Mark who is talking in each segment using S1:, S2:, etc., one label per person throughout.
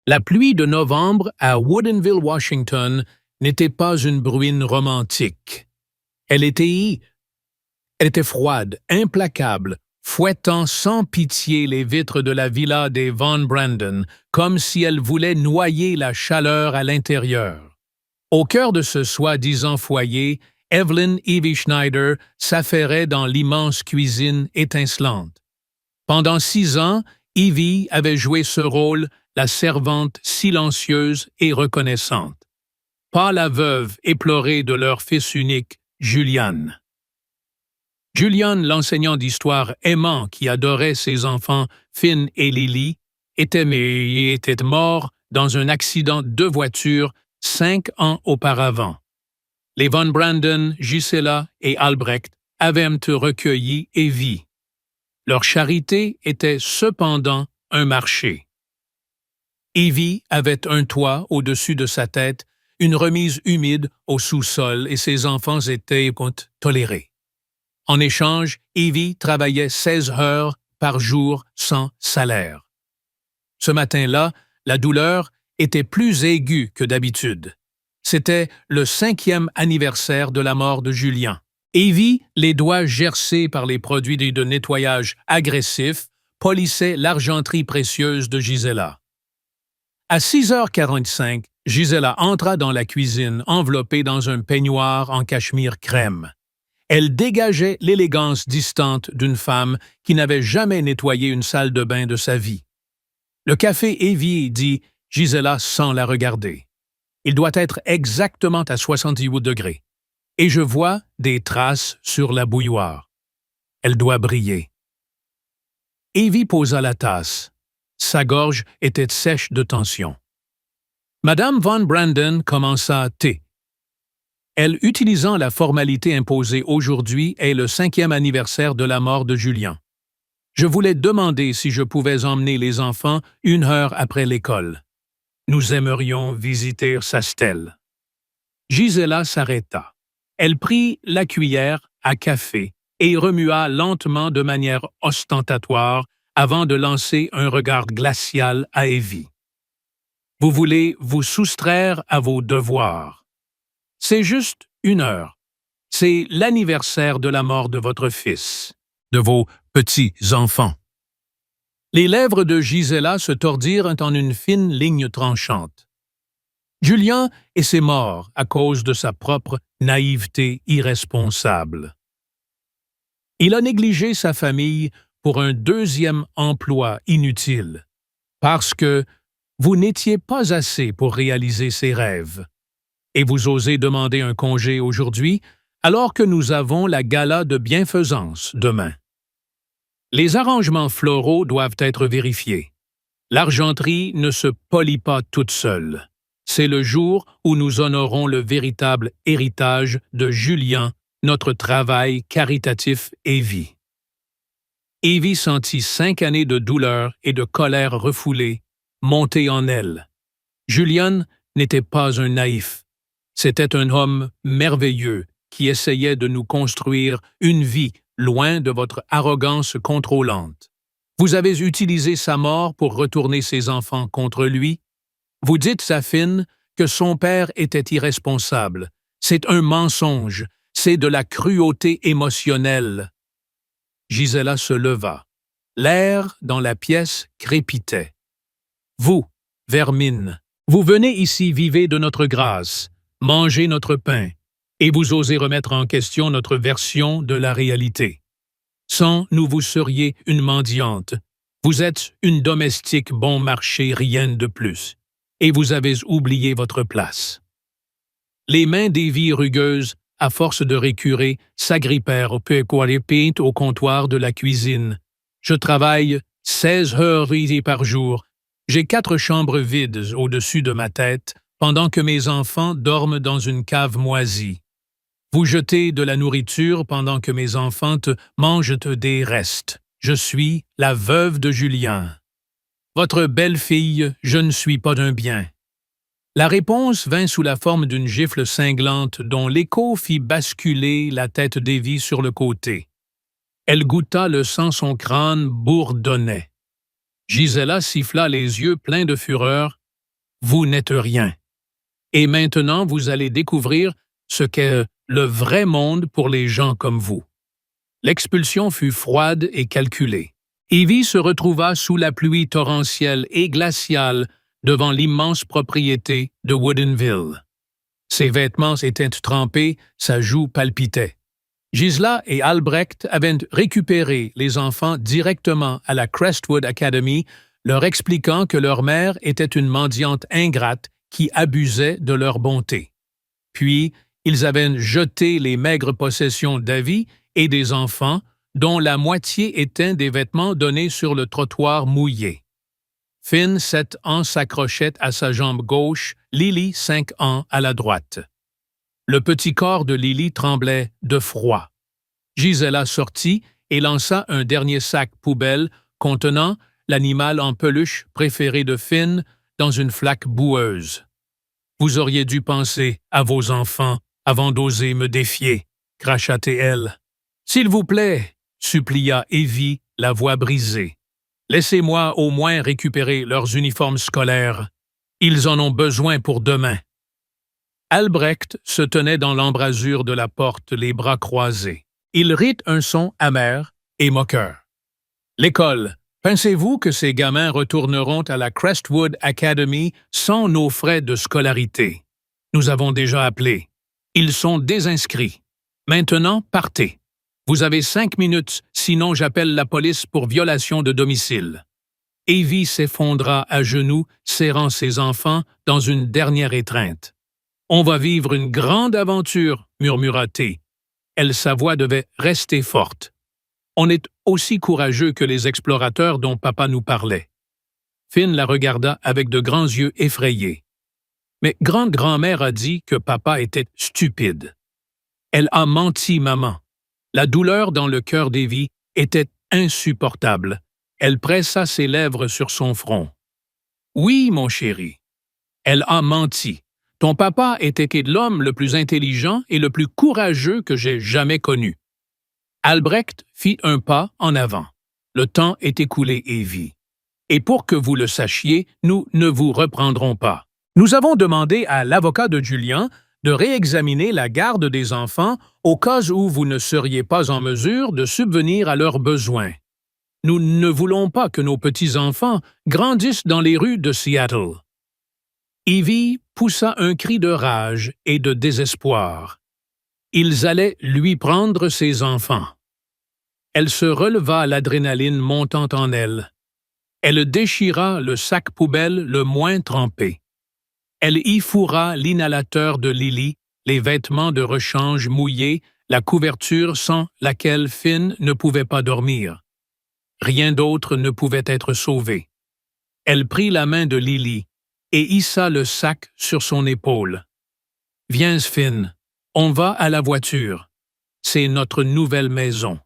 S1: La pluie de novembre à Woodinville, Washington, n'était pas une bruine romantique. Elle était froide, implacable, fouettant sans pitié les vitres de la villa des Von Brandon, comme si elle voulait noyer la chaleur à l'intérieur. Au cœur de ce soi-disant foyer, Evelyn Evie Schneider s'affairait dans l'immense cuisine étincelante. Pendant 6 ans, Evie avait joué ce rôle, la servante silencieuse et reconnaissante. Pas la veuve éplorée de leur fils unique, Julian. Julian, l'enseignant d'histoire aimant qui adorait ses enfants Finn et Lily, était mort dans un accident de voiture 5 ans auparavant. Les Von Brandon, Gisela et Albrecht avaient recueilli Evie. Leur charité était cependant un marché. Evie avait un toit au-dessus de sa tête, une remise humide au sous-sol et ses enfants étaient tolérés. En échange, Evie travaillait 16 heures par jour sans salaire. Ce matin-là, la douleur était plus aiguë que d'habitude. C'était le 5e anniversaire de la mort de Julien. Evie, les doigts gercés par les produits de nettoyage agressifs, polissait l'argenterie précieuse de Gisela. À 6h45, Gisela entra dans la cuisine enveloppée dans un peignoir en cachemire crème. Elle dégageait l'élégance distante d'une femme qui n'avait jamais nettoyé une salle de bain de sa vie. Le café Evie, dit Gisela sans la regarder. Il doit être exactement à 68 degrés. Et je vois des traces sur la bouilloire. Elle doit briller. Evie posa la tasse. Sa gorge était sèche de tension. Madame Von Brandon commença thé. Elle, utilisant la formalité imposée aujourd'hui, est le 5e anniversaire de la mort de Julien. Je voulais demander si je pouvais emmener les enfants 1 heure après l'école. Nous aimerions visiter sa stèle. Gisela s'arrêta. Elle prit la cuillère à café et remua lentement de manière ostentatoire avant de lancer un regard glacial à Evie. Vous voulez vous soustraire à vos devoirs. C'est juste 1 heure. C'est l'anniversaire de la mort de votre fils, de vos petits-enfants. Les lèvres de Gisela se tordirent en une fine ligne tranchante. Julien est mort à cause de sa propre naïveté irresponsable. Il a négligé sa famille pour un 2e emploi inutile, parce que vous n'étiez pas assez pour réaliser ses rêves. Et vous osez demander un congé aujourd'hui, alors que nous avons la gala de bienfaisance demain. Les arrangements floraux doivent être vérifiés. L'argenterie ne se polit pas toute seule. C'est le jour où nous honorons le véritable héritage de Julien, notre travail caritatif Evie. Evie sentit 5 années de douleur et de colère refoulée monter en elle. Julien n'était pas un naïf. C'était un homme merveilleux qui essayait de nous construire une vie loin de votre arrogance contrôlante. Vous avez utilisé sa mort pour retourner ses enfants contre lui. Vous dites à Finn que son père était irresponsable. C'est un mensonge. C'est de la cruauté émotionnelle. Gisela se leva. L'air dans la pièce crépitait. Vous, vermine, vous venez ici vivre de notre grâce, manger notre pain, et vous osez remettre en question notre version de la réalité. Sans nous, vous seriez une mendiante. Vous êtes une domestique bon marché, rien de plus. Et vous avez oublié votre place. Les mains d'Evie rugueuses, à force de récurer, s'agrippèrent au comptoir de la cuisine. Je travaille 16 heures par jour. J'ai 4 chambres vides au-dessus de ma tête, pendant que mes enfants dorment dans une cave moisie. Vous jetez de la nourriture pendant que mes enfants mangent des restes. Je suis la veuve de Julien. Votre belle-fille, je ne suis pas d'un bien. La réponse vint sous la forme d'une gifle cinglante dont l'écho fit basculer la tête d'Evie sur le côté. Elle goûta le sang, son crâne bourdonnait. Gisela siffla les yeux pleins de fureur. vous n'êtes rien. Et maintenant, vous allez découvrir ce qu'est le vrai monde pour les gens comme vous. » L'expulsion fut froide et calculée. Evie se retrouva sous la pluie torrentielle et glaciale devant l'immense propriété de Woodinville. Ses vêtements étaient trempés, sa joue palpitait. Gisela et Albrecht avaient récupéré les enfants directement à la Crestwood Academy, leur expliquant que leur mère était une mendiante ingrate qui abusait de leur bonté. Puis, ils avaient jeté les maigres possessions d'Avie et des enfants, dont la moitié étaient des vêtements donnés sur le trottoir mouillé. Finn, 7 ans, s'accrochait à sa jambe gauche, Lily, 5 ans, à la droite. Le petit corps de Lily tremblait de froid. Gisela sortit et lança un dernier sac poubelle contenant l'animal en peluche préféré de Finn dans une flaque boueuse. « Vous auriez dû penser à vos enfants avant d'oser me défier, » cracha-t-elle. « S'il vous plaît, » supplia Evie, la voix brisée. « Laissez-moi au moins récupérer leurs uniformes scolaires. Ils en ont besoin pour demain. » Albrecht se tenait dans l'embrasure de la porte, les bras croisés. Il rit un son amer et moqueur. « L'école, pensez-vous que ces gamins retourneront à la Crestwood Academy sans nos frais de scolarité? Nous avons déjà appelé. Ils sont désinscrits. Maintenant, partez. Vous avez 5 minutes, sinon j'appelle la police pour violation de domicile. » Evie s'effondra à genoux, serrant ses enfants dans une dernière étreinte. « On va vivre une grande aventure, » murmura-t-elle. Sa voix devait rester forte. « On est aussi courageux que les explorateurs dont papa nous parlait. » Finn la regarda avec de grands yeux effrayés. « Mais grande-grand-mère a dit que papa était stupide. »« Elle a menti, maman. » La douleur dans le cœur d'Evie était insupportable. Elle pressa ses lèvres sur son front. « Oui, mon chéri. Elle a menti. Ton papa était l'homme le plus intelligent et le plus courageux que j'ai jamais connu. » Albrecht fit un pas en avant. « Le temps est écoulé, Evie. Et pour que vous le sachiez, nous ne vous reprendrons pas. Nous avons demandé à l'avocat de Julian de réexaminer la garde des enfants au cas où vous ne seriez pas en mesure de subvenir à leurs besoins. Nous ne voulons pas que nos petits-enfants grandissent dans les rues de Seattle. » Evie poussa un cri de rage et de désespoir. Ils allaient lui prendre ses enfants. Elle se releva, l'adrénaline montant en elle. Elle déchira le sac poubelle le moins trempé. Elle y fourra l'inhalateur de Lily, les vêtements de rechange mouillés, la couverture sans laquelle Finn ne pouvait pas dormir. Rien d'autre ne pouvait être sauvé. Elle prit la main de Lily et hissa le sac sur son épaule. « Viens, Finn, on va à la voiture. C'est notre nouvelle maison. »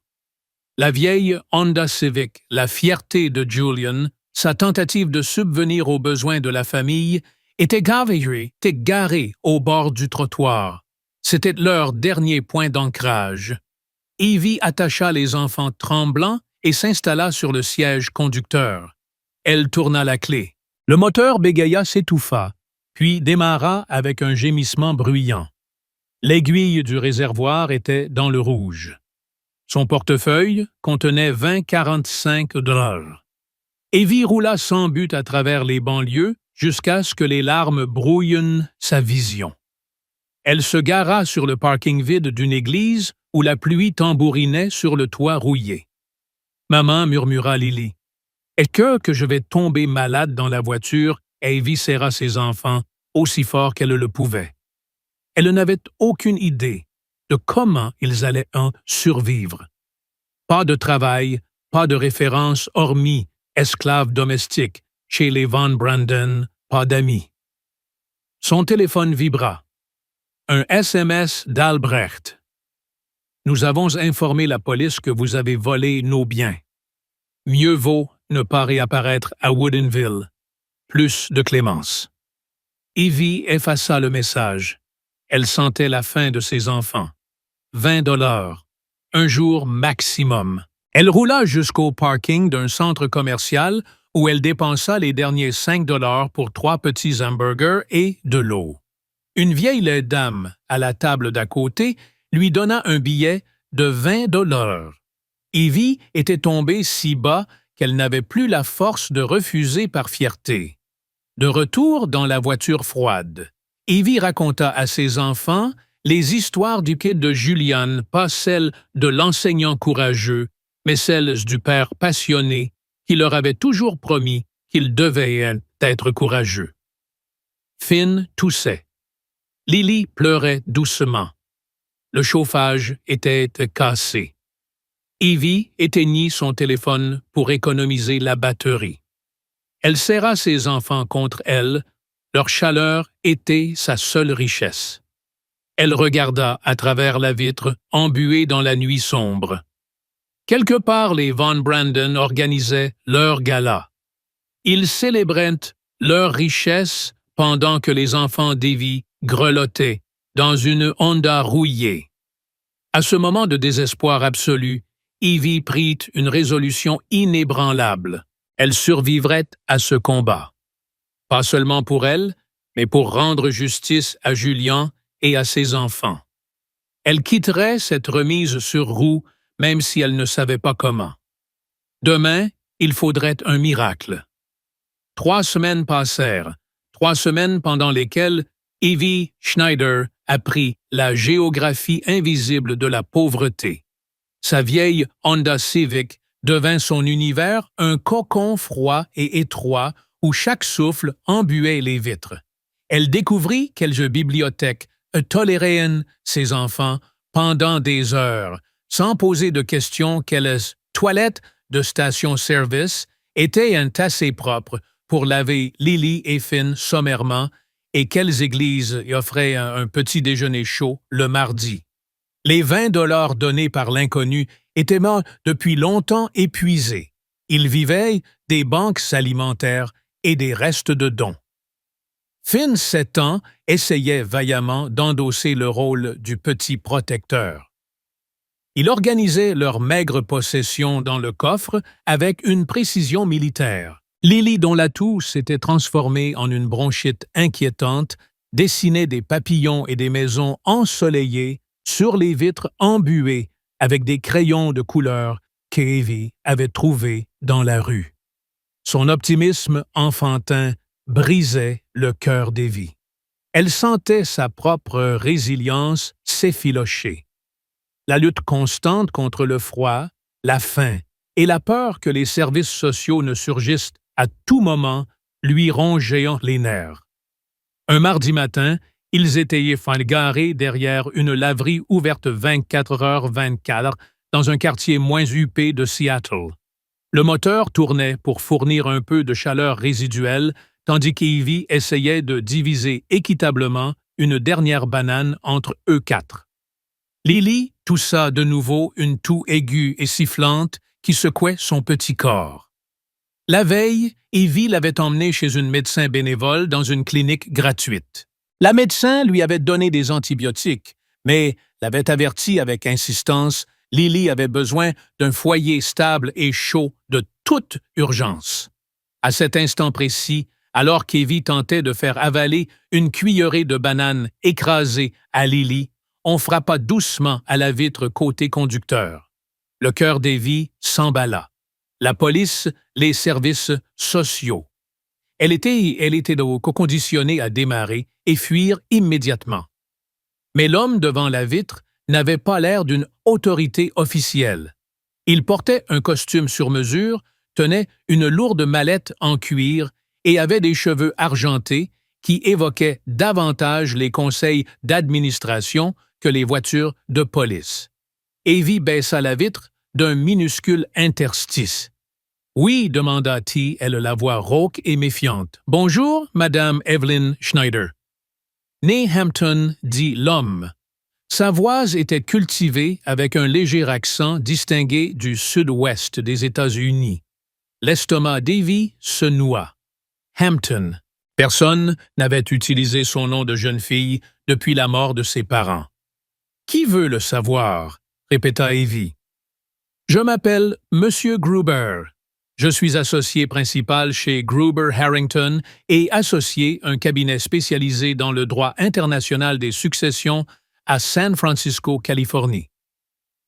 S1: La vieille Honda Civic, la fierté de Julian, sa tentative de subvenir aux besoins de la famille, était garée au bord du trottoir. C'était leur dernier point d'ancrage. Evie attacha les enfants tremblants et s'installa sur le siège conducteur. Elle tourna la clé. Le moteur bégaya s'étouffa, puis démarra avec un gémissement bruyant. L'aiguille du réservoir était dans le rouge. Son portefeuille contenait 20,45 $. Evie roula sans but à travers les banlieues jusqu'à ce que les larmes brouillent sa vision. Elle se gara sur le parking vide d'une église où la pluie tambourinait sur le toit rouillé. « Maman, » murmura Lily. « Est-ce que je vais tomber malade dans la voiture? » Evie serra ses enfants aussi fort qu'elle le pouvait. Elle n'avait aucune idée de comment ils allaient en survivre. Pas de travail, pas de référence hormis esclave domestique chez les Van Branden, pas d'amis. Son téléphone vibra. Un SMS d'Albrecht. « Nous avons informé la police que vous avez volé nos biens. Mieux vaut ne pas réapparaître à Woodinville. Plus de clémence. » Evie effaça le message. Elle sentait la faim de ses enfants. 20 $, un jour maximum. Elle roula jusqu'au parking d'un centre commercial où elle dépensa les derniers 5 $ pour 3 petits hamburgers et de l'eau. Une vieille laide dame, à la table d'à côté, lui donna un billet de 20 $. Evie était tombée si bas qu'elle n'avait plus la force de refuser par fierté. De retour dans la voiture froide, Evie raconta à ses enfants les histoires du kid de Julian, pas celles de l'enseignant courageux, mais celles du père passionné qui leur avait toujours promis qu'il devait être courageux. Finn toussait. Lily pleurait doucement. Le chauffage était cassé. Evie éteignit son téléphone pour économiser la batterie. Elle serra ses enfants contre elle, leur chaleur était sa seule richesse. Elle regarda à travers la vitre, embuée dans la nuit sombre. Quelque part, les Von Brandon organisaient leur gala. Ils célébraient leur richesse pendant que les enfants d'Evie grelottaient dans une Honda rouillée. À ce moment de désespoir absolu, Evie prit une résolution inébranlable. Elle survivrait à ce combat. Pas seulement pour elle, mais pour rendre justice à Julian et à ses enfants. Elle quitterait cette remise sur roue, même si elle ne savait pas comment. Demain, il faudrait un miracle. 3 semaines passèrent, 3 semaines pendant lesquelles Evie Schneider apprit la géographie invisible de la pauvreté. Sa vieille Honda Civic devint son univers un cocon froid et étroit où chaque souffle embuait les vitres. Elle découvrit quelle bibliothèque toléraient ses enfants pendant des heures, sans poser de questions quelles toilettes de station-service étaient assez propres pour laver Lily et Finn sommairement et quelles églises y offraient un petit déjeuner chaud le mardi. Les 20 $ donnés par l'inconnu étaient morts depuis longtemps épuisés. Ils vivaient des banques alimentaires et des restes de dons. Finn, 7 ans, essayait vaillamment d'endosser le rôle du petit protecteur. Il organisait leurs maigres possessions dans le coffre avec une précision militaire. Lily, dont la toux s'était transformée en une bronchite inquiétante, dessinait des papillons et des maisons ensoleillées sur les vitres embuées avec des crayons de couleur qu'Evie avait trouvés dans la rue. Son optimisme enfantin brisait le cœur d'Evie. Elle sentait sa propre résilience s'effilocher. La lutte constante contre le froid, la faim et la peur que les services sociaux ne surgissent à tout moment lui rongeaient les nerfs. Un mardi matin, ils étaient garés derrière une laverie ouverte 24h/24 dans un quartier moins huppé de Seattle. Le moteur tournait pour fournir un peu de chaleur résiduelle, tandis qu'Evie essayait de diviser équitablement une dernière banane entre eux 4. Lily toussa de nouveau une toux aiguë et sifflante qui secouait son petit corps. La veille, Evie l'avait emmenée chez une médecin bénévole dans une clinique gratuite. La médecin lui avait donné des antibiotiques, mais l'avait averti avec insistance, Lily avait besoin d'un foyer stable et chaud de toute urgence. À cet instant précis, alors qu'Evie tentait de faire avaler une cuillerée de banane écrasée à Lily, on frappa doucement à la vitre côté conducteur. Le cœur d'Evie s'emballa. La police, les services sociaux. Elle était conditionnée à démarrer et fuir immédiatement. Mais l'homme devant la vitre n'avait pas l'air d'une autorité officielle. Il portait un costume sur mesure, tenait une lourde mallette en cuir et avait des cheveux argentés qui évoquaient davantage les conseils d'administration que les voitures de police. Evie baissa la vitre d'un minuscule interstice. « Oui, demanda-t-elle, la voix rauque et méfiante. « Bonjour, Madame Evelyn Schneider. » « Né Hampton, dit l'homme. Sa voix était cultivée avec un léger accent distingué du sud-ouest des États-Unis. L'estomac d'Evie se noua. Hampton. Personne n'avait utilisé son nom de jeune fille depuis la mort de ses parents. « Qui veut le savoir? » répéta Evie. « Je m'appelle Monsieur Gruber. » Je suis associé principal chez Gruber Harrington et associé un cabinet spécialisé dans le droit international des successions à San Francisco, Californie.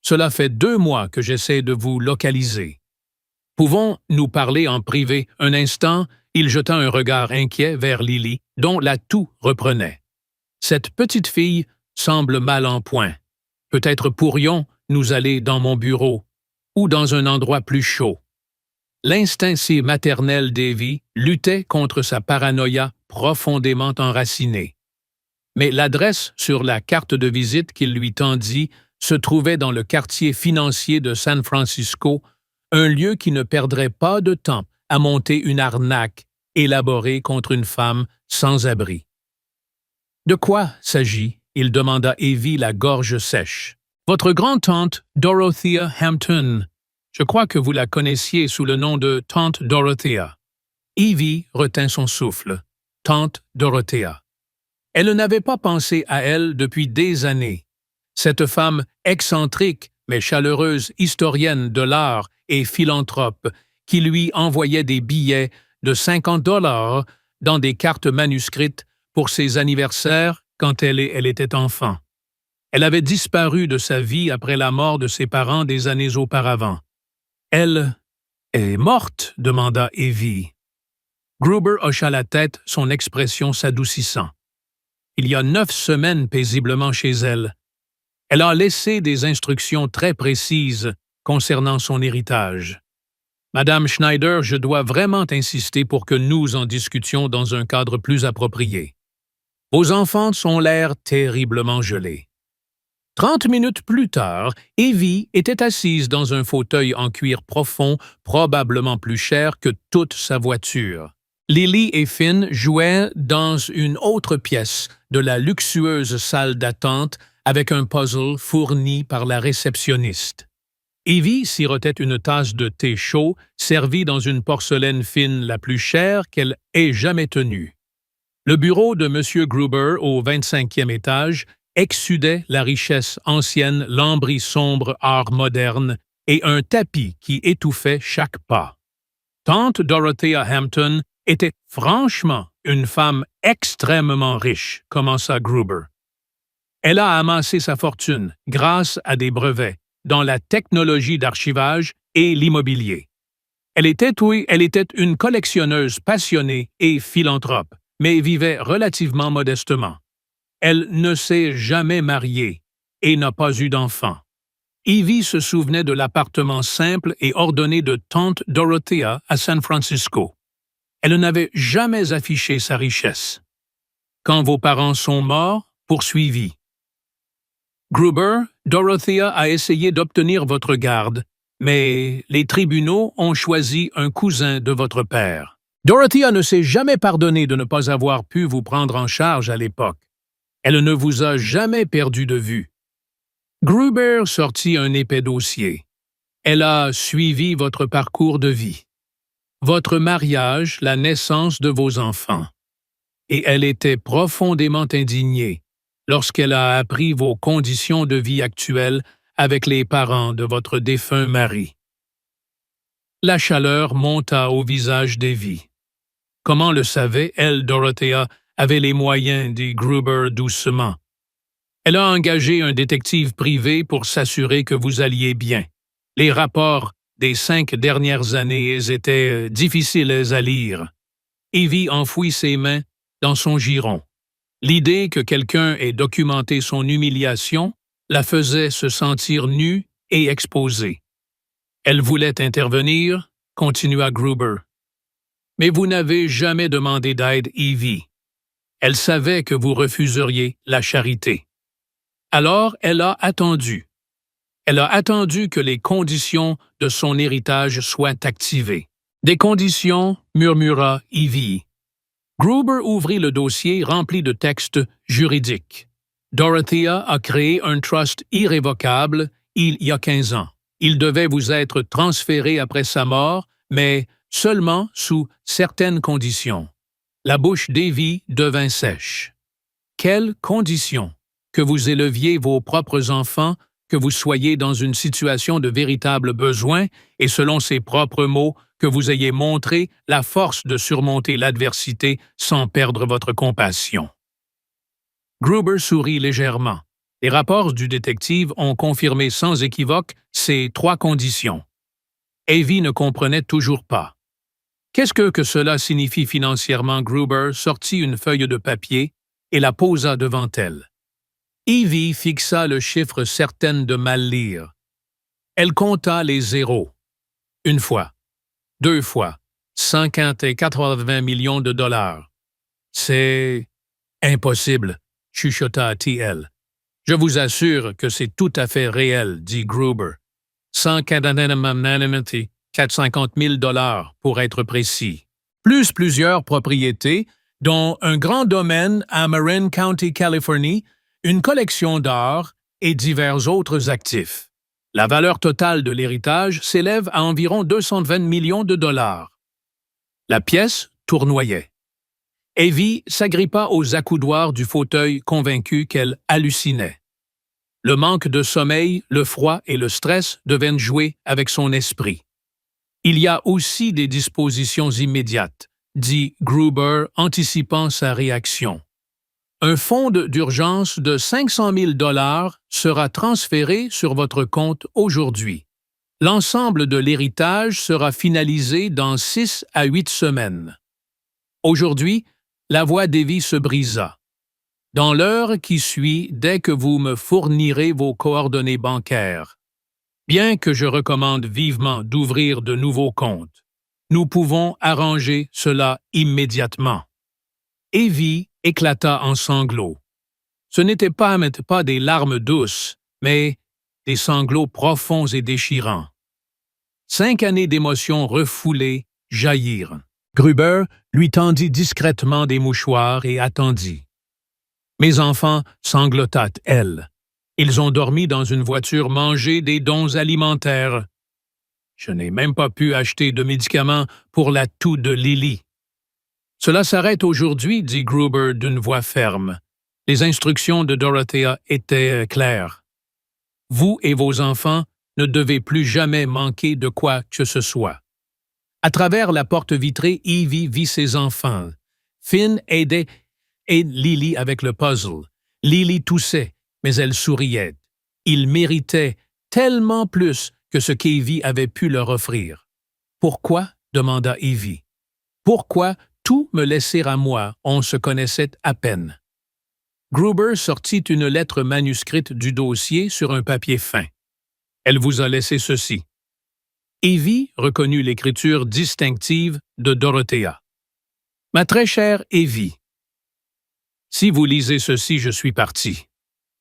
S1: Cela fait 2 mois que j'essaie de vous localiser. Pouvons-nous parler en privé un instant? Il jeta un regard inquiet vers Lily, dont la toux reprenait. Cette petite fille semble mal en point. Peut-être pourrions-nous aller dans mon bureau ou dans un endroit plus chaud. L'instinct si maternel d'Evie luttait contre sa paranoïa profondément enracinée. Mais l'adresse sur la carte de visite qu'il lui tendit se trouvait dans le quartier financier de San Francisco, un lieu qui ne perdrait pas de temps à monter une arnaque élaborée contre une femme sans abri. « De quoi s'agit » il demanda Evie la gorge sèche. « Votre grand-tante Dorothea Hampton. Je crois que vous la connaissiez sous le nom de Tante Dorothea. » Evie retint son souffle. Tante Dorothea. Elle n'avait pas pensé à elle depuis des années. Cette femme excentrique mais chaleureuse historienne de l'art et philanthrope qui lui envoyait des billets de 50 $ dans des cartes manuscrites pour ses anniversaires quand elle était enfant. Elle avait disparu de sa vie après la mort de ses parents des années auparavant. « Elle est morte ?» demanda Evie. Gruber hocha la tête, son expression s'adoucissant. Il y a 9 semaines paisiblement chez elle. Elle a laissé des instructions très précises concernant son héritage. Madame Schneider, je dois vraiment insister pour que nous en discutions dans un cadre plus approprié. Vos enfants ont l'air terriblement gelés. 30 minutes plus tard, Evie était assise dans un fauteuil en cuir profond, probablement plus cher que toute sa voiture. Lily et Finn jouaient dans une autre pièce de la luxueuse salle d'attente avec un puzzle fourni par la réceptionniste. Evie sirotait une tasse de thé chaud servie dans une porcelaine fine la plus chère qu'elle ait jamais tenue. Le bureau de M. Gruber au 25e étage exsudait la richesse ancienne, lambris sombre art moderne et un tapis qui étouffait chaque pas. Tante Dorothea Hampton était franchement une femme extrêmement riche, commença Gruber. Elle a amassé sa fortune grâce à des brevets dans la technologie d'archivage et l'immobilier. Elle était une collectionneuse passionnée et philanthrope, mais vivait relativement modestement. Elle ne s'est jamais mariée et n'a pas eu d'enfant. Evie se souvenait de l'appartement simple et ordonné de Tante Dorothea à San Francisco. Elle n'avait jamais affiché sa richesse. Quand vos parents sont morts, poursuivit. Gruber, Dorothea a essayé d'obtenir votre garde, mais les tribunaux ont choisi un cousin de votre père. Dorothea ne s'est jamais pardonné de ne pas avoir pu vous prendre en charge à l'époque. Elle ne vous a jamais perdu de vue. Gruber sortit un épais dossier. Elle a suivi votre parcours de vie. Votre mariage, la naissance de vos enfants. Et elle était profondément indignée lorsqu'elle a appris vos conditions de vie actuelles avec les parents de votre défunt mari. La chaleur monta au visage d'Evie. Comment le savait, elle, Dorothea, avait les moyens, dit Gruber doucement. Elle a engagé un détective privé pour s'assurer que vous alliez bien. Les rapports des 5 dernières années étaient difficiles à lire. Evie enfouit ses mains dans son giron. L'idée que quelqu'un ait documenté son humiliation la faisait se sentir nue et exposée. Elle voulait intervenir, continua Gruber. Mais vous n'avez jamais demandé d'aide, Evie. Elle savait que vous refuseriez la charité. Alors elle a attendu. Elle a attendu que les conditions de son héritage soient activées. Des conditions, murmura Evie. Gruber ouvrit le dossier rempli de textes juridiques. Dorothea a créé un trust irrévocable il y a 15 ans. Il devait vous être transféré après sa mort, mais seulement sous certaines conditions. La bouche d'Evie devint sèche. Quelles conditions? Que vous éleviez vos propres enfants que vous soyez dans une situation de véritable besoin et selon ses propres mots, que vous ayez montré la force de surmonter l'adversité sans perdre votre compassion. Gruber sourit légèrement. Les rapports du détective ont confirmé sans équivoque ces 3 conditions. Evie ne comprenait toujours pas. Qu'est-ce que cela signifie financièrement? Gruber sortit une feuille de papier et la posa devant elle. Evie fixa le chiffre certaine de mal lire. Elle compta les zéros. 1 fois, 2 fois, 50 et 80 millions de dollars. C'est impossible, chuchota-t-elle. Je vous assure que c'est tout à fait réel, dit Gruber. 450 000 dollars pour être précis. Plus plusieurs propriétés, dont un grand domaine à Marin County, Californie, une collection d'art et divers autres actifs. La valeur totale de l'héritage s'élève à environ 220 millions de dollars. La pièce tournoyait. Evie s'agrippa aux accoudoirs du fauteuil convaincue qu'elle hallucinait. Le manque de sommeil, le froid et le stress devaient jouer avec son esprit. Il y a aussi des dispositions immédiates, dit Gruber, anticipant sa réaction. Un fonds d'urgence de 500 000 dollars sera transféré sur votre compte aujourd'hui. L'ensemble de l'héritage sera finalisé dans 6 à 8 semaines. Aujourd'hui, la voix d'Evie se brisa. Dans l'heure qui suit, dès que vous me fournirez vos coordonnées bancaires, bien que je recommande vivement d'ouvrir de nouveaux comptes, nous pouvons arranger cela immédiatement. Evie éclata en sanglots. Ce n'étaient pas des larmes douces, mais des sanglots profonds et déchirants. 5 années d'émotions refoulées jaillirent. Gruber lui tendit discrètement des mouchoirs et attendit. Mes enfants, sanglota-t-elle. Ils ont dormi dans une voiture mangée des dons alimentaires. Je n'ai même pas pu acheter de médicaments pour la toux de Lily. Cela s'arrête aujourd'hui, dit Gruber d'une voix ferme. Les instructions de Dorothea étaient claires. Vous et vos enfants ne devez plus jamais manquer de quoi que ce soit. À travers la porte vitrée, Evie vit ses enfants. Finn aide Lily avec le puzzle. Lily toussait, mais elle souriait. Ils méritaient tellement plus que ce qu'Evie avait pu leur offrir. « Pourquoi? » demanda Evie. « Pourquoi tout me laisser à moi? On se connaissait à peine. » Gruber sortit une lettre manuscrite du dossier sur un papier fin. « Elle vous a laissé ceci. » Evie reconnut l'écriture distinctive de Dorothea. « Ma très chère Evie, si vous lisez ceci, je suis parti.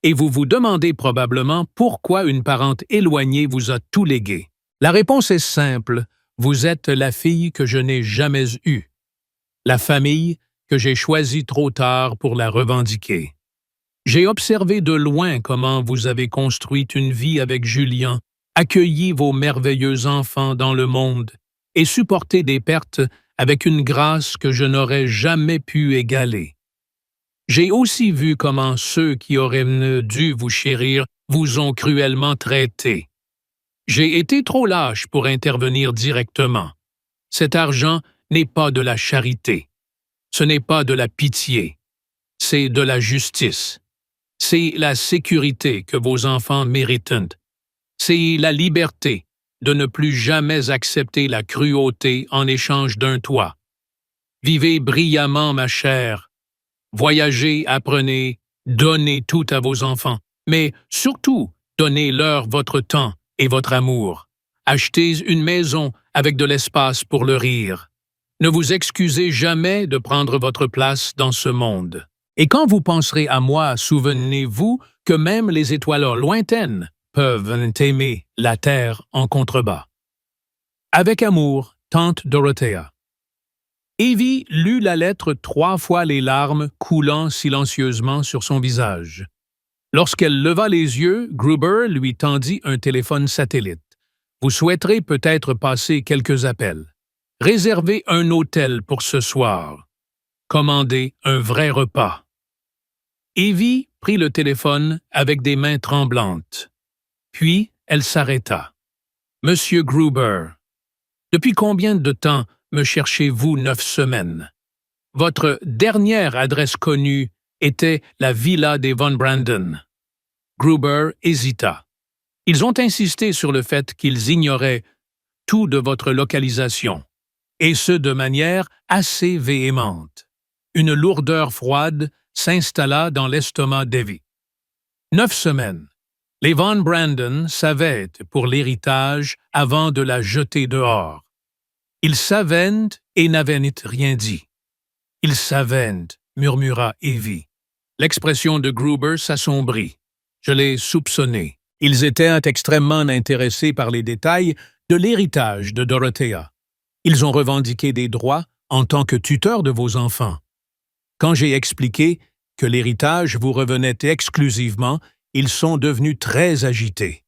S1: Et vous vous demandez probablement pourquoi une parente éloignée vous a tout légué. La réponse est simple, vous êtes la fille que je n'ai jamais eue. La famille que j'ai choisie trop tard pour la revendiquer. J'ai observé de loin comment vous avez construit une vie avec Julien, accueilli vos merveilleux enfants dans le monde et supporté des pertes avec une grâce que je n'aurais jamais pu égaler. J'ai aussi vu comment ceux qui auraient dû vous chérir vous ont cruellement traité. J'ai été trop lâche pour intervenir directement. Cet argent n'est pas de la charité. Ce n'est pas de la pitié. C'est de la justice. C'est la sécurité que vos enfants méritent. C'est la liberté de ne plus jamais accepter la cruauté en échange d'un toit. Vivez brillamment, ma chère. Voyagez, apprenez, donnez tout à vos enfants, mais surtout, donnez-leur votre temps et votre amour. Achetez une maison avec de l'espace pour le rire. Ne vous excusez jamais de prendre votre place dans ce monde. Et quand vous penserez à moi, souvenez-vous que même les étoiles lointaines peuvent aimer la terre en contrebas. Avec amour, tante Dorothea. Evie lut la lettre 3 fois, les larmes coulant silencieusement sur son visage. Lorsqu'elle leva les yeux, Gruber lui tendit un téléphone satellite. « Vous souhaiterez peut-être passer quelques appels. Réservez un hôtel pour ce soir. Commandez un vrai repas. » Evie prit le téléphone avec des mains tremblantes. Puis elle s'arrêta. « Monsieur Gruber, depuis combien de temps me cherchez-vous 9 semaines? Votre dernière adresse connue était la villa des Von Brandon. » Gruber hésita. Ils ont insisté sur le fait qu'ils ignoraient tout de votre localisation, et ce de manière assez véhémente. Une lourdeur froide s'installa dans l'estomac d'Evie. 9 semaines. Les Von Brandon savaient pour l'héritage avant de la jeter dehors. Ils savaient et n'avaient rien dit. Ils savaient, murmura Evie. L'expression de Gruber s'assombrit. Je l'ai soupçonné. Ils étaient extrêmement intéressés par les détails de l'héritage de Dorothea. Ils ont revendiqué des droits en tant que tuteur de vos enfants. Quand j'ai expliqué que l'héritage vous revenait exclusivement, ils sont devenus très agités.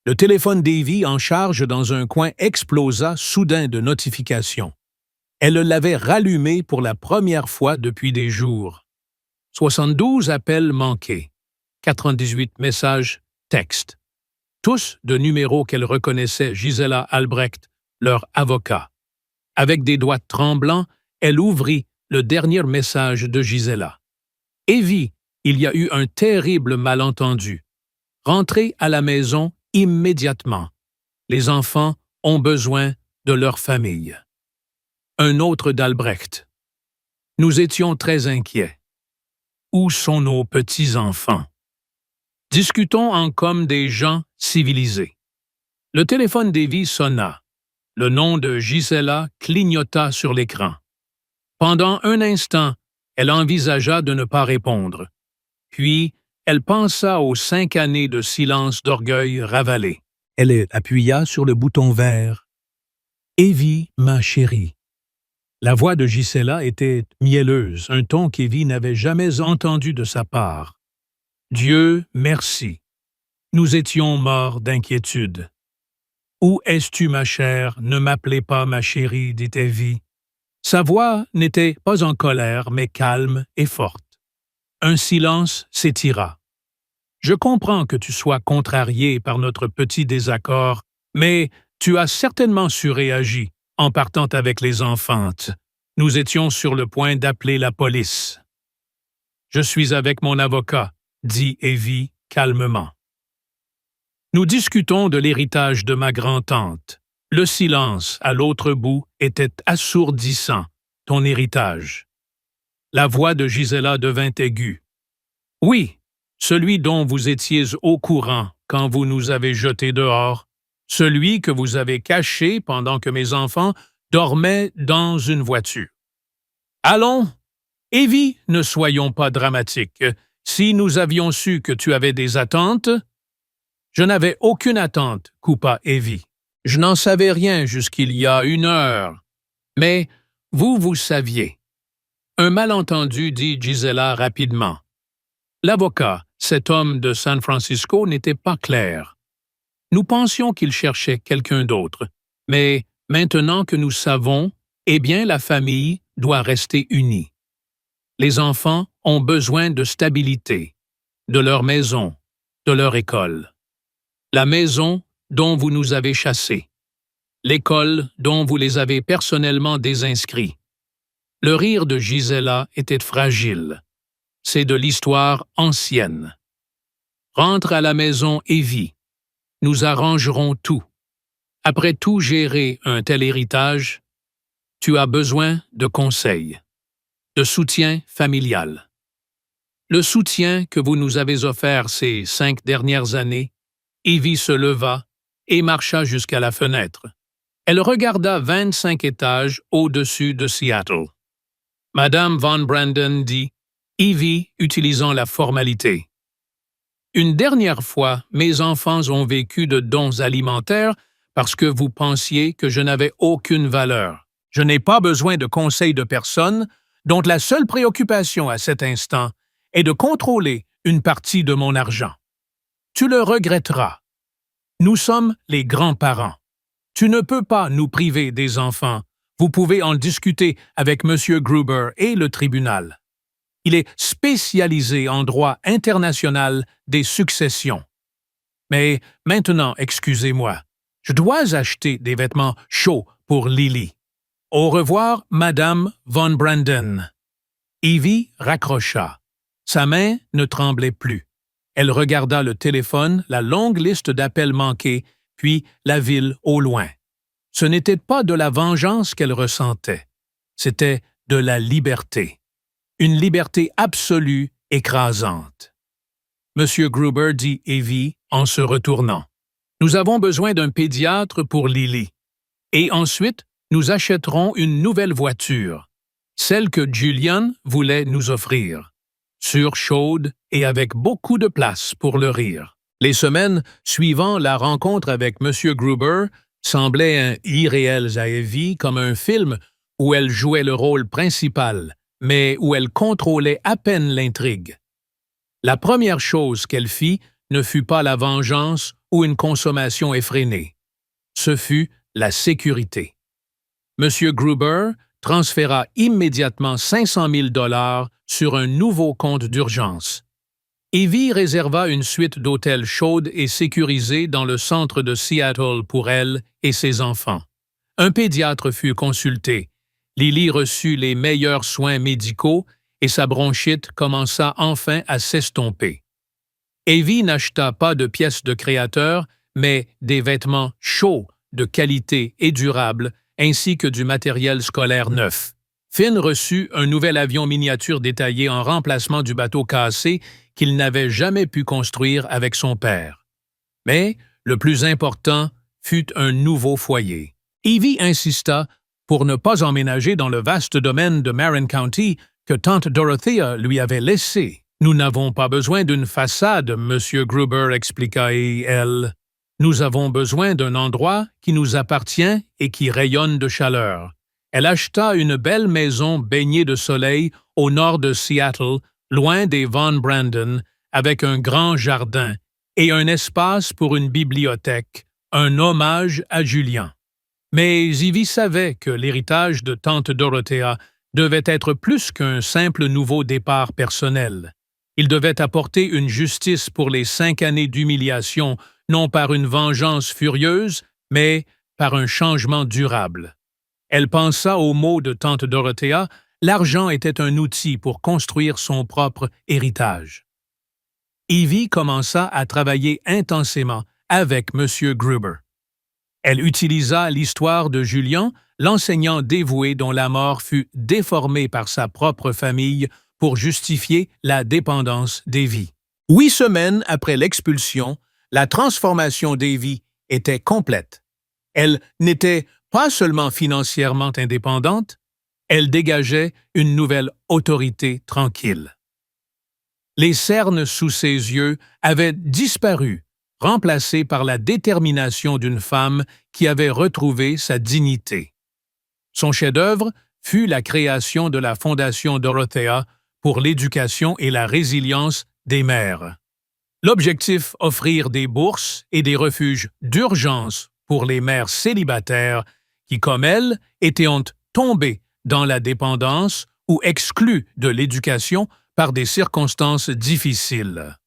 S1: Le téléphone d'Evie en charge dans un coin explosa soudain de notifications. Elle l'avait rallumé pour la première fois depuis des jours. 72 appels manqués, 98 messages textes, tous de numéros qu'elle reconnaissait Gisela Albrecht, leur avocat. Avec des doigts tremblants, elle ouvrit le dernier message de Gisela. « Evie, il y a eu un terrible malentendu. Rentrez à la maison immédiatement. Les enfants ont besoin de leur famille. » Un autre d'Albrecht. « Nous étions très inquiets. Où sont nos petits-enfants? Discutons en comme des gens civilisés. » Le téléphone d'Evie sonna. Le nom de Gisela clignota sur l'écran. Pendant un instant, elle envisagea de ne pas répondre. Puis, elle pensa aux 5 années de silence d'orgueil ravalé. Elle appuya sur le bouton vert. « Evie, ma chérie. » La voix de Gisela était mielleuse, un ton qu'Evie n'avait jamais entendu de sa part. « Dieu merci. Nous étions morts d'inquiétude. »« Où es-tu, ma chère? Ne m'appelez pas ma chérie, dit Evie. » Sa voix n'était pas en colère, mais calme et forte. Un silence s'étira. « Je comprends que tu sois contrarié par notre petit désaccord, mais tu as certainement surréagi en partant avec les enfants. Nous étions sur le point d'appeler la police. »« Je suis avec mon avocat, » dit Evie calmement. « Nous discutons de l'héritage de ma grand-tante. Le silence à l'autre bout était assourdissant, ton héritage. » La voix de Gisela devint aiguë. « Oui, celui dont vous étiez au courant quand vous nous avez jetés dehors, celui que vous avez caché pendant que mes enfants dormaient dans une voiture. Allons, Evie, ne soyons pas dramatiques. Si nous avions su que tu avais des attentes... » Je n'avais aucune attente, coupa Evie. Je n'en savais rien jusqu'il y a 1 heure. Mais vous saviez. Un malentendu, dit Gisela rapidement. L'avocat, cet homme de San Francisco, n'était pas clair. Nous pensions qu'il cherchait quelqu'un d'autre, mais maintenant que nous savons, eh bien la famille doit rester unie. Les enfants ont besoin de stabilité, de leur maison, de leur école. La maison dont vous nous avez chassés, l'école dont vous les avez personnellement désinscrits. Le rire de Gisela était fragile. C'est de l'histoire ancienne. Rentre à la maison, Evie. Nous arrangerons tout. Après tout gérer un tel héritage, tu as besoin de conseils, de soutien familial. Le soutien que vous nous avez offert ces 5 dernières années, Evie se leva et marcha jusqu'à la fenêtre. Elle regarda 25 étages au-dessus de Seattle. Madame Von Brandon dit, Evie utilisant la formalité. Une dernière fois, mes enfants ont vécu de dons alimentaires parce que vous pensiez que je n'avais aucune valeur. Je n'ai pas besoin de conseils de personne dont la seule préoccupation à cet instant est de contrôler une partie de mon argent. Tu le regretteras. Nous sommes les grands-parents. Tu ne peux pas nous priver des enfants. Vous pouvez en discuter avec M. Gruber et le tribunal. Il est spécialisé en droit international des successions. Mais maintenant, excusez-moi, je dois acheter des vêtements chauds pour Lily. Au revoir, Madame Von Brandon. Evie raccrocha. Sa main ne tremblait plus. Elle regarda le téléphone, la longue liste d'appels manqués, puis la ville au loin. Ce n'était pas de la vengeance qu'elle ressentait, c'était de la liberté. Une liberté absolue, écrasante. Monsieur Gruber dit Evie en se retournant. Nous avons besoin d'un pédiatre pour Lily. Et ensuite, nous achèterons une nouvelle voiture, celle que Julian voulait nous offrir, sûre, chaude et avec beaucoup de place pour le rire. Les semaines suivant la rencontre avec M. Gruber semblaient irréelles à Evie comme un film où elle jouait le rôle principal, mais où elle contrôlait à peine l'intrigue. La première chose qu'elle fit ne fut pas la vengeance ou une consommation effrénée. Ce fut la sécurité. M. Gruber transféra immédiatement 500 000 $ sur un nouveau compte d'urgence. Evie réserva une suite d'hôtels chaude et sécurisée dans le centre de Seattle pour elle et ses enfants. Un pédiatre fut consulté. Lily reçut les meilleurs soins médicaux et sa bronchite commença enfin à s'estomper. Evie n'acheta pas de pièces de créateur, mais des vêtements chauds, de qualité et durables, ainsi que du matériel scolaire neuf. Finn reçut un nouvel avion miniature détaillé en remplacement du bateau cassé qu'il n'avait jamais pu construire avec son père. Mais le plus important fut un nouveau foyer. Evie insista pour ne pas emménager dans le vaste domaine de Marin County que tante Dorothea lui avait laissé. « Nous n'avons pas besoin d'une façade, Monsieur Gruber expliqua elle. Nous avons besoin d'un endroit qui nous appartient et qui rayonne de chaleur. » Elle acheta une belle maison baignée de soleil au nord de Seattle, loin des Von Brandon, avec un grand jardin et un espace pour une bibliothèque, un hommage à Julian. Mais Evie savait que l'héritage de tante Dorothea devait être plus qu'un simple nouveau départ personnel. Il devait apporter une justice pour les 5 années d'humiliation, non par une vengeance furieuse, mais par un changement durable. Elle pensa aux mots de tante Dorothea, l'argent était un outil pour construire son propre héritage. Evie commença à travailler intensément avec M. Gruber. Elle utilisa l'histoire de Julian, l'enseignant dévoué dont la mort fut déformée par sa propre famille pour justifier la dépendance d'Evie. 8 semaines après l'expulsion, la transformation d'Evie était complète. Elle n'était pas seulement financièrement indépendante, elle dégageait une nouvelle autorité tranquille. Les cernes sous ses yeux avaient disparu, remplacées par la détermination d'une femme qui avait retrouvé sa dignité. Son chef-d'œuvre fut la création de la Fondation Dorothea pour l'éducation et la résilience des mères. L'objectif, offrir des bourses et des refuges d'urgence pour les mères célibataires qui, comme elle, étaient tombées dans la dépendance ou exclues de l'éducation par des circonstances difficiles.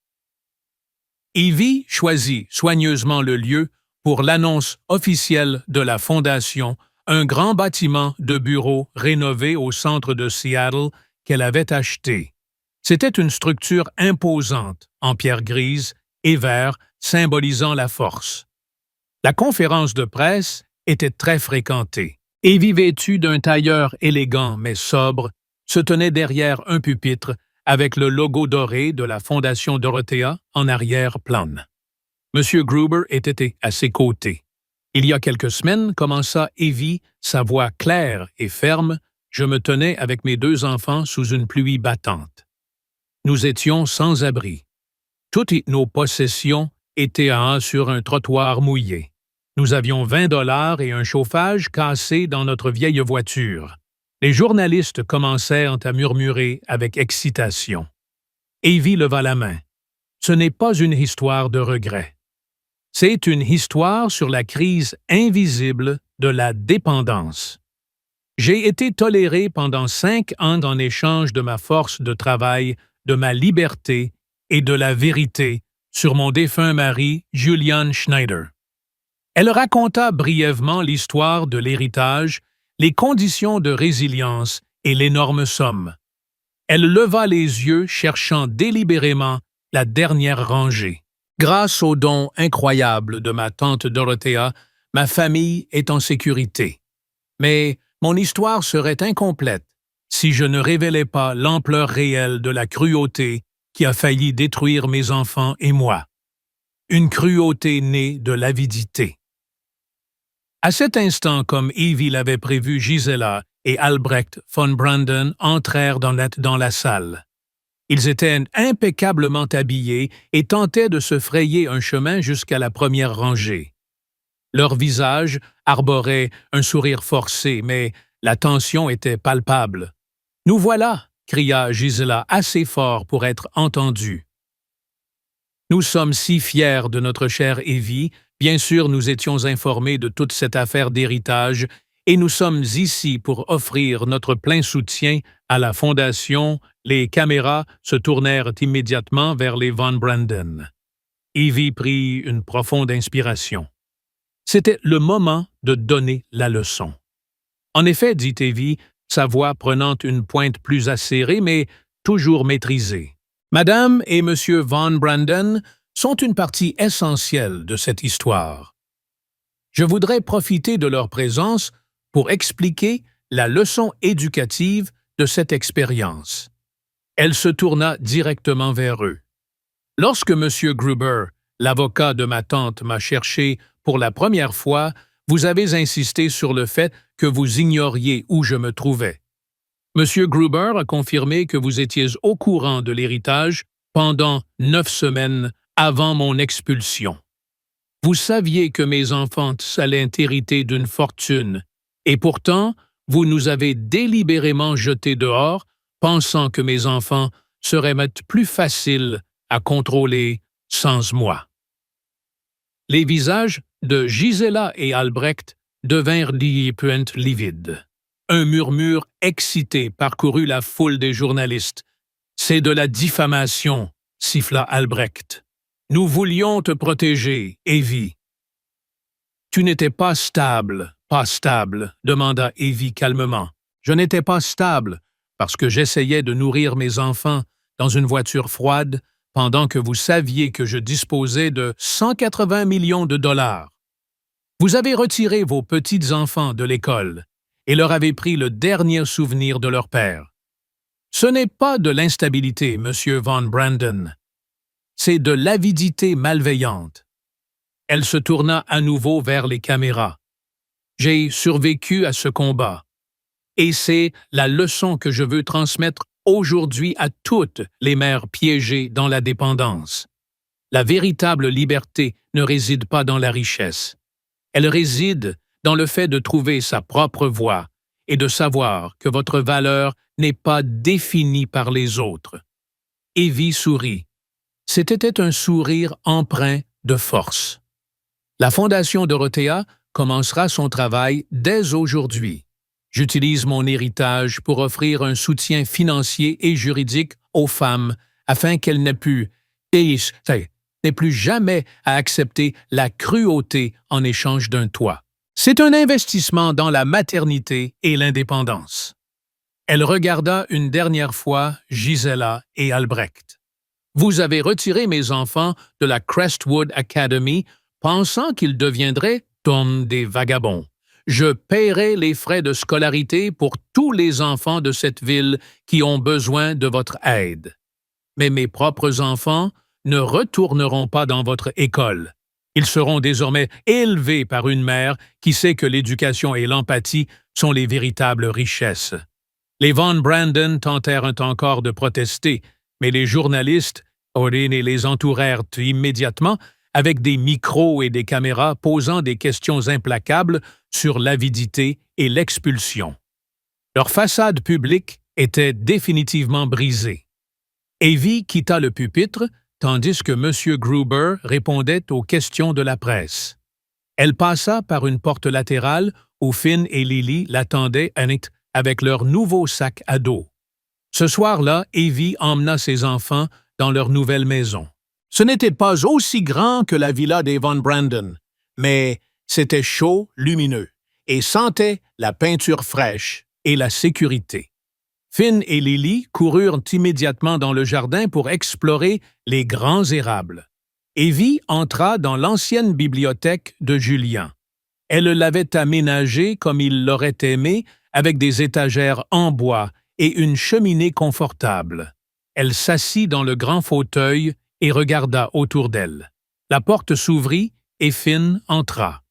S1: Evie choisit soigneusement le lieu pour l'annonce officielle de la Fondation, un grand bâtiment de bureaux rénové au centre de Seattle qu'elle avait acheté. C'était une structure imposante, en pierre grise et vert, symbolisant la force. La conférence de presse était très fréquentée. Evie, vêtue d'un tailleur élégant mais sobre, se tenait derrière un pupitre avec le logo doré de la Fondation Dorothea en arrière-plan. M. Gruber était à ses côtés. Il y a quelques semaines, commença Evie, sa voix claire et ferme, je me tenais avec mes 2 enfants sous une pluie battante. Nous étions sans abri. Toutes nos possessions étaient sur un trottoir mouillé. Nous avions 20 $ et un chauffage cassé dans notre vieille voiture. Les journalistes commencèrent à murmurer avec excitation. Evie leva la main. Ce n'est pas une histoire de regret. C'est une histoire sur la crise invisible de la dépendance. J'ai été toléré pendant 5 ans en échange de ma force de travail, de ma liberté et de la vérité sur mon défunt mari, Julian Schneider. Elle raconta brièvement l'histoire de l'héritage, les conditions de résilience et l'énorme somme. Elle leva les yeux cherchant délibérément la dernière rangée. Grâce aux dons incroyables de ma tante Dorothea, ma famille est en sécurité. Mais mon histoire serait incomplète si je ne révélais pas l'ampleur réelle de la cruauté qui a failli détruire mes enfants et moi. Une cruauté née de l'avidité. À cet instant, comme Evie l'avait prévu, Gisela et Albrecht von Branden entrèrent dans la salle. Ils étaient impeccablement habillés et tentaient de se frayer un chemin jusqu'à la première rangée. Leurs visages arboraient un sourire forcé, mais la tension était palpable. « Nous voilà !» cria Gisela assez fort pour être entendue. « Nous sommes si fiers de notre chère Evie. Bien sûr, nous étions informés de toute cette affaire d'héritage et nous sommes ici pour offrir notre plein soutien à la Fondation. » Les caméras se tournèrent immédiatement vers les Von Branden. Evie prit une profonde inspiration. C'était le moment de donner la leçon. En effet, dit Evie, sa voix prenant une pointe plus acérée, mais toujours maîtrisée. Madame et Monsieur Von Branden sont une partie essentielle de cette histoire. Je voudrais profiter de leur présence pour expliquer la leçon éducative de cette expérience. Elle se tourna directement vers eux. Lorsque M. Gruber, l'avocat de ma tante, m'a cherché pour la première fois, vous avez insisté sur le fait que vous ignoriez où je me trouvais. M. Gruber a confirmé que vous étiez au courant de l'héritage pendant 9 semaines avant mon expulsion. Vous saviez que mes enfants allaient hériter d'une fortune, et pourtant, vous nous avez délibérément jetés dehors, pensant que mes enfants seraient plus faciles à contrôler sans moi. Les visages de Gisela et Albrecht devinrent livides. Un murmure excité parcourut la foule des journalistes. « C'est de la diffamation », siffla Albrecht. « Nous voulions te protéger, Evie. »« Tu n'étais pas stable, demanda Evie calmement. « Je n'étais pas stable parce que j'essayais de nourrir mes enfants dans une voiture froide pendant que vous saviez que je disposais de 180 millions de dollars. Vous avez retiré vos petits-enfants de l'école et leur avez pris le dernier souvenir de leur père. Ce n'est pas de l'instabilité, Monsieur Von Branden. C'est de l'avidité malveillante. » Elle se tourna à nouveau vers les caméras. « J'ai survécu à ce combat. Et c'est la leçon que je veux transmettre aujourd'hui à toutes les mères piégées dans la dépendance. La véritable liberté ne réside pas dans la richesse. Elle réside dans le fait de trouver sa propre voie et de savoir que votre valeur n'est pas définie par les autres. » Evie sourit. C'était un sourire empreint de force. La Fondation Dorothea commencera son travail dès aujourd'hui. J'utilise mon héritage pour offrir un soutien financier et juridique aux femmes afin qu'elles n'aient plus jamais à accepter la cruauté en échange d'un toit. C'est un investissement dans la maternité et l'indépendance. Elle regarda une dernière fois Gisela et Albrecht. Vous avez retiré mes enfants de la Crestwood Academy pensant qu'ils deviendraient comme des vagabonds. Je paierai les frais de scolarité pour tous les enfants de cette ville qui ont besoin de votre aide. Mais mes propres enfants ne retourneront pas dans votre école. Ils seront désormais élevés par une mère qui sait que l'éducation et l'empathie sont les véritables richesses. » Les Von Branden tentèrent encore de protester, mais les journalistes les entourèrent immédiatement avec des micros et des caméras posant des questions implacables sur l'avidité et l'expulsion. Leur façade publique était définitivement brisée. Evie quitta le pupitre, tandis que M. Gruber répondait aux questions de la presse. Elle passa par une porte latérale où Finn et Lily l'attendaient avec leur nouveau sac à dos. Ce soir-là, Evie emmena ses enfants dans leur nouvelle maison. Ce n'était pas aussi grand que la villa des Von Brandon, mais c'était chaud, lumineux, et sentait la peinture fraîche et la sécurité. Finn et Lily coururent immédiatement dans le jardin pour explorer les grands érables. Evie entra dans l'ancienne bibliothèque de Julien. Elle l'avait aménagée comme il l'aurait aimé, avec des étagères en bois et une cheminée confortable. Elle s'assit dans le grand fauteuil et regarda autour d'elle. La porte s'ouvrit et Finn entra.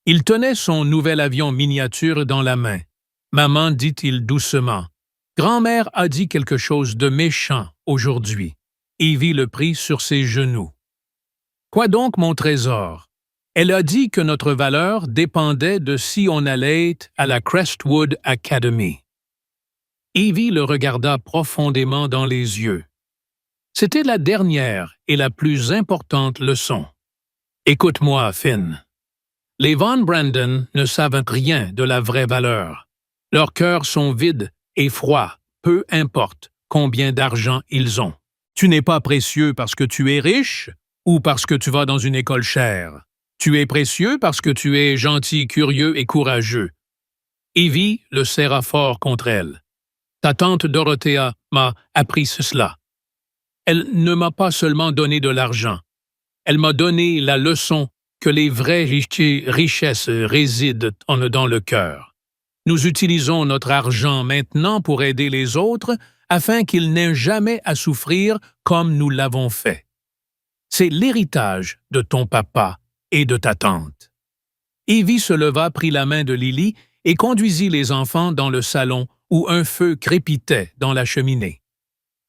S1: Il tenait son nouvel avion miniature dans la main. « Maman, dit-il doucement, grand-mère a dit quelque chose de méchant aujourd'hui. » Evie le prit sur ses genoux. « Quoi donc, mon trésor? » Elle a dit que notre valeur dépendait de si on allait à la Crestwood Academy. Evie le regarda profondément dans les yeux. C'était la dernière et la plus importante leçon. « Écoute-moi, Finn. Les Von Brandon ne savent rien de la vraie valeur. Leurs cœurs sont vides et froids, peu importe combien d'argent ils ont. Tu n'es pas précieux parce que tu es riche ou parce que tu vas dans une école chère. Tu es précieux parce que tu es gentil, curieux et courageux. » Evie le serra fort contre elle. « Ta tante Dorothea m'a appris cela. Elle ne m'a pas seulement donné de l'argent. Elle m'a donné la leçon que les vraies richesses résident dans le cœur. Nous utilisons notre argent maintenant pour aider les autres afin qu'ils n'aient jamais à souffrir comme nous l'avons fait. C'est l'héritage de ton papa et de ta tante. » Evie se leva, prit la main de Lily et conduisit les enfants dans le salon où un feu crépitait dans la cheminée.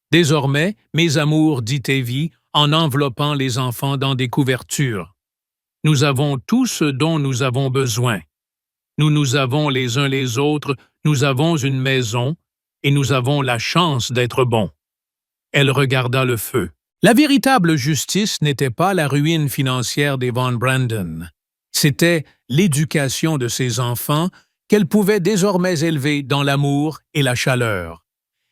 S1: « Désormais, mes amours, dit Evie, en enveloppant les enfants dans des couvertures. Nous avons tout ce dont nous avons besoin. Nous nous avons les uns les autres, nous avons une maison, et nous avons la chance d'être bons. » Elle regarda le feu. La véritable justice n'était pas la ruine financière des Von Brandon. C'était l'éducation de ses enfants qu'elle pouvait désormais élever dans l'amour et la chaleur.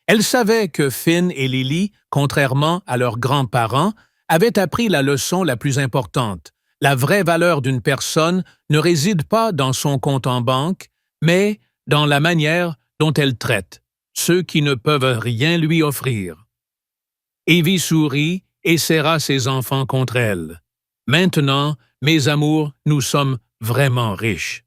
S1: Elle savait que Finn et Lily, contrairement à leurs grands-parents, avaient appris la leçon la plus importante. La vraie valeur d'une personne ne réside pas dans son compte en banque, mais dans la manière dont elle traite ceux qui ne peuvent rien lui offrir. Evie sourit et serra ses enfants contre elle. « Maintenant, mes amours, nous sommes vraiment riches. »